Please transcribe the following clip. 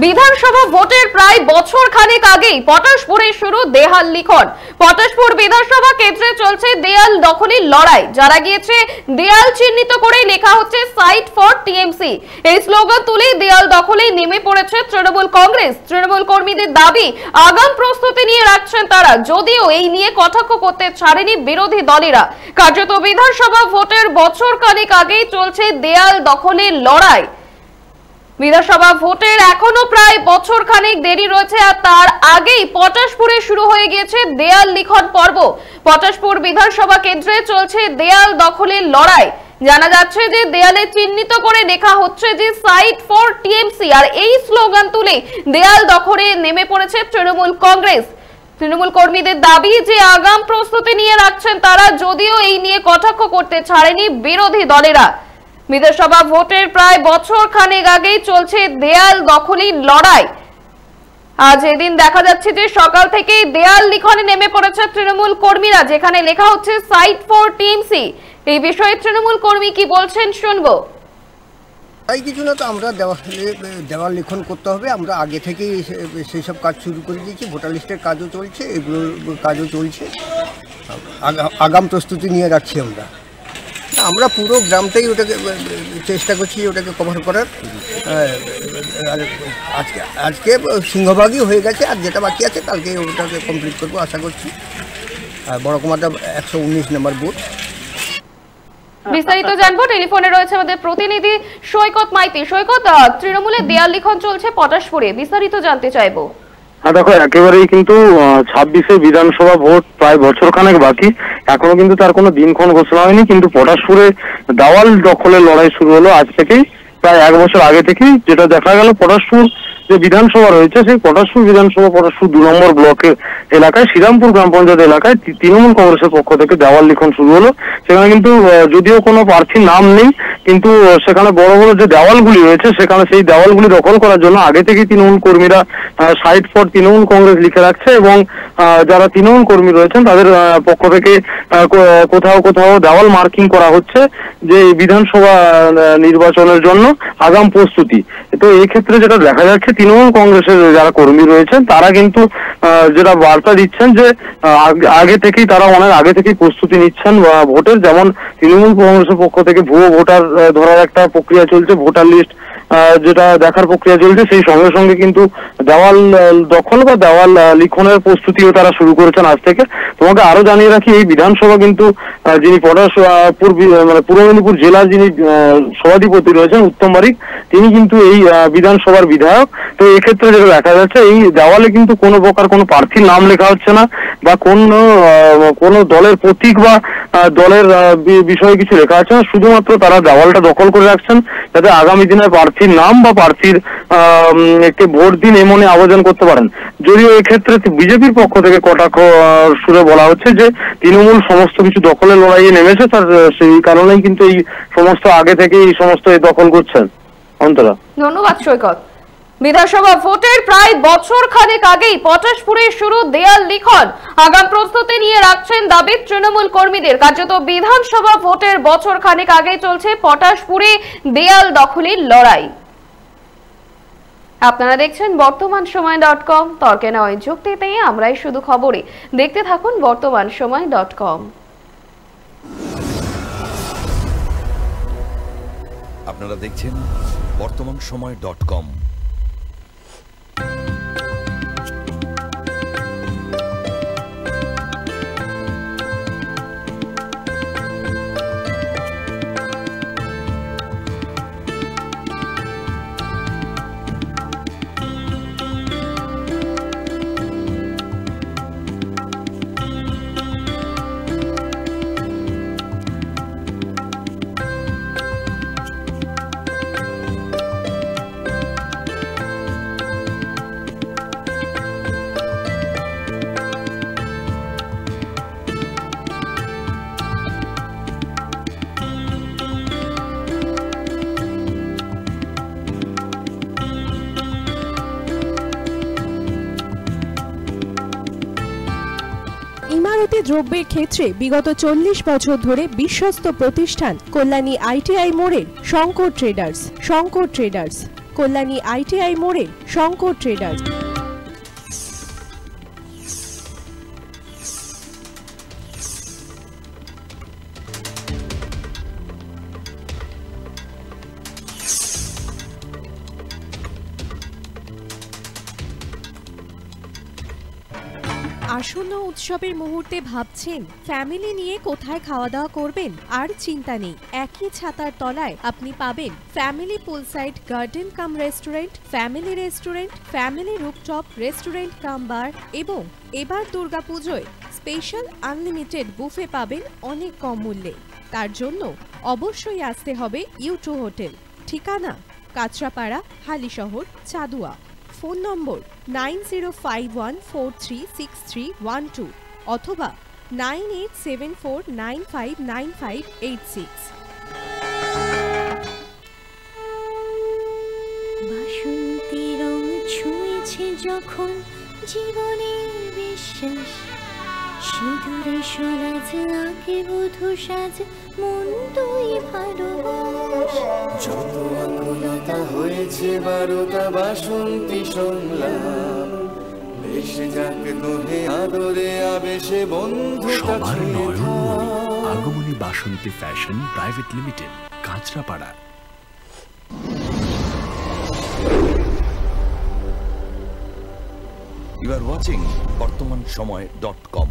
বিধানসভা ভোটের প্রায় বছর খানেক আগেই পটাশপুরে শুরু দেয়াল লিখন। পটাশপুর বিধানসভা কেন্দ্রে চলছে দেয়াল দখলের লড়াই। যারা গিয়েছে দেয়াল চিহ্নিত করে লেখা হচ্ছে সাইট ফর টিএমসি। এই স্লোগান তুলে দেয়াল দখলে নেমে পড়েছে তৃণমূল কংগ্রেস। তৃণমূল কর্মীদের দাবি, আগাম প্রস্তুতি নিয়ে রাখছেন তারা, যদিও এই নিয়ে কটাক্ষ করতে ছাড়েনি বিরোধী দলেরা। কার্যত বিধানসভা ভোটের বছর খানেক আগেই চলছে দেয়াল দখলের লড়াই। বিধানসভা ভোটের এখনো প্রায় বছর খানেক দেরি রয়েছে, আর তার আগেই পটাশপুরে শুরু হয়ে গিয়েছে দেয়াল লিখন পর্ব। পটাশপুর বিধানসভা কেন্দ্রে চলছে দেয়াল দখলের লড়াই। জানা যাচ্ছে যে দেয়ালে চিহ্নিত করে লেখা হচ্ছে যে সাইট ফর টিএমসি, আর এই স্লোগান তুলে দেয়াল দখলে নেমে পড়েছে তৃণমূল কংগ্রেস। তৃণমূল কর্মীদের দাবি যে আগাম প্রস্তুতি নিয়ে রাখছেন তারা, যদিও এই নিয়ে কটাক্ষ করতে ছাড়েনি বিরোধী দলেরা। বিধানসভা ভোটের প্রায় বছর খানেক আগেই চলছে দেয়াল দখলের লড়াই। আজ এদিন দেখা যাচ্ছে যে সকাল থেকেই দেয়াল লিখনে নেমে পড়েছে তৃণমূল কর্মীরা, যেখানে লেখা হচ্ছে সাইট ফর টিএমসি। এই বিষয়ে তৃণমূল কর্মী কি বলছেন শুনবো। তাই কিছু না, তো আমরা দেওয়াল লিখন করতে হবে। আমরা আগে থেকেই সেই সব কাজ শুরু করে দিয়েছি। ভোটার লিস্টের কাজও চলছে, এগুলোর কাজও চলছে। আগাম প্রস্তুতি নিয়ে রাখছি আমরা পুরো গ্রামটাই ওটাকে চেষ্টা করছি ওটাকে কভার করার। আর আজকে সিংহভাগই হয়ে গেছে, আর যেটা বাকি আছে কালকে ওটাকে কমপ্লিট করবো আশা করছি। আর বড়কুমারটা 119 নম্বর বুথ। বিস্তারিত জানবো, টেলিফোনে রয়েছে আমাদের প্রতিনিধি সৈকত মাইতি। সৈকত, তৃণমূলের দেয়াল লিখন চলছে পটাশপুরে, বিস্তারিত জানতে চাইবো। দেখো, একেবারেই কিন্তু 26-এ বিধানসভা ভোট প্রায় বছর খানেক বাকি, এখনো কিন্তু তার কোনো দিনক্ষণ ঘোষণা হয়নি। কিন্তু পটাশপুরে দেওয়াল দখলের লড়াই শুরু হলো আজ থেকেই, প্রায় 1 বছর আগে থেকেই। যেটা দেখা গেল, পটাশপুর যে বিধানসভা রয়েছে সেই পটাশপুর বিধানসভা পটাশপুর 2 নম্বর ব্লকের এলাকায় শ্রীরামপুর গ্রাম পঞ্চায়েত এলাকায় তৃণমূল কংগ্রেসের পক্ষ থেকে দেওয়াল লিখন শুরু হলো। সেখানে কিন্তু যদিও কোনো প্রার্থীর নাম নেই, কিন্তু সেখানে বড় বড় যে দেওয়ালগুলি রয়েছে সেখানে সেই দেওয়ালগুলি দখল করার জন্য আগে থেকেই তৃণমূল কর্মীরা সাইট ফর তৃণমূল কংগ্রেস লিখে রাখছে, এবং যারা তৃণমূল কর্মী রয়েছেন তাদের পক্ষ থেকে কোথাও কোথাও দেওয়াল মার্কিং করা হচ্ছে যে বিধানসভা নির্বাচনের জন্য আগাম প্রস্তুতি। তো এই ক্ষেত্রে যেটা দেখা যাচ্ছে, তৃণমূল কংগ্রেসের যারা কর্মী রয়েছেন তারা কিন্তু যেটা বার্তা দিচ্ছেন যে আগে থেকেই তারা অনেক আগে থেকেই প্রস্তুতি নিচ্ছেন ভোটের। যেমন তৃণমূল কংগ্রেসের পক্ষ থেকে ভুয়ো ভোটার ধরার একটা প্রক্রিয়া চলছে, ভোটার লিস্ট যেটা দেখার প্রক্রিয়া চলছে, সেই সঙ্গে সঙ্গে কিন্তু দেওয়াল দখল বা দেওয়াল লিখনের প্রস্তুতিও তারা শুরু করেছেন আজ থেকে। তোমাকে আরো জানিয়ে রাখি, এই বিধানসভা কিন্তু যিনি পটাশপুর মানে পূর্ব মেদিনীপুর জেলার যিনি সভাধিপতি রয়েছেন উত্তম বারিক, তিনি কিন্তু এই বিধানসভার বিধায়ক। তো এক্ষেত্রে যেটা দেখা যাচ্ছে, এই দেওয়ালে কিন্তু কোনো প্রকার কোনো প্রার্থীর নাম লেখা হচ্ছে না, বা কোনো দলের প্রতীক বা দলের বিষয়ে কিছু লেখা হচ্ছে না। শুধুমাত্র তারা দেওয়ালটা দখল করে রাখছেন যাতে আগামী দিনে প্রার্থীর নাম বা প্রার্থীর একটি ভোট দিন এমন আবেদন করতে পারেন। যদিও এক্ষেত্রে বিজেপির পক্ষ থেকে কটাক্ষ সুরে বলা হচ্ছে যে তৃণমূল সমস্ত কিছু দখলের লড়াইয়ে নেমেছে, তার সেই কারণেই কিন্তু এই সমস্ত আগে থেকে এই সমস্ত দখল করছেন। অন্তরা, ধন্যবাদ সৈকত। বিধানসভা ভোটের প্রায় বছর খানেক আগেই পটাশপুরে শুরু দেয়াল লিখন। আগাম প্রস্তুতি নিয়ে রাখছেন দাবি তৃণমূল কর্মীদের। কার্যত বিধানসভা ভোটের বছর খানেক আগেই চলছে পটাশপুরে দেয়াল দখলের লড়াই। আপনারা দেখছেন বর্তমানসময়.com, তর্কে নয় যুক্তিতে আমরাই শুধু খবরে। দেখতে থাকুন বর্তমানসময়.com। আপনারা দেখছেন বর্তমানসময়.com। ইমারতি দ্রব্যের ক্ষেত্রে বিগত 40 বছর ধরে বিশ্বস্ত প্রতিষ্ঠান কল্যাণী ITI মোড়ের শঙ্কর ট্রেডার্স। কল্যাণী ITI মোড়ে শঙ্কর ট্রেডার্স। আসন্ন উৎসবের মুহূর্তে ভাবছেন ফ্যামিলি নিয়ে কোথায় খাওয়া দাওয়া করবেন? আর চিন্তা নেই, একই ছাতার তলায় আপনি পাবেন family poolside garden cum restaurant, family rooftop restaurant cum bar এবং এবার দুর্গাপুজোয় স্পেশাল আনলিমিটেড বুফে পাবেন অনেক কম মূল্যে। তার জন্য অবশ্যই আসতে হবে U2 হোটেল। ঠিকানা কাঁচরাপাড়া, হালিশহর, চাদুয়া। ফোন নম্বর 9051436312 অথবা 9874959586। বাসন্তী রং ছুঁয়েছে যখন জীবনের বিশ্বাস, সিঁদুরে সরাজ আঁকে বধূ সাজ, মন তুই ভালোবাস। যত আকুলতা হয়েছে বারোটা বাসন্তী সংলাপ, ভেসে যাক দোহে আদরে আবেশে বন্ধুতা সবার ছুঁয়ে নয়নমণি থাক। Agamani Basanti fashion private limited, Kanchrapara. You are watching BortomanSomoy.com.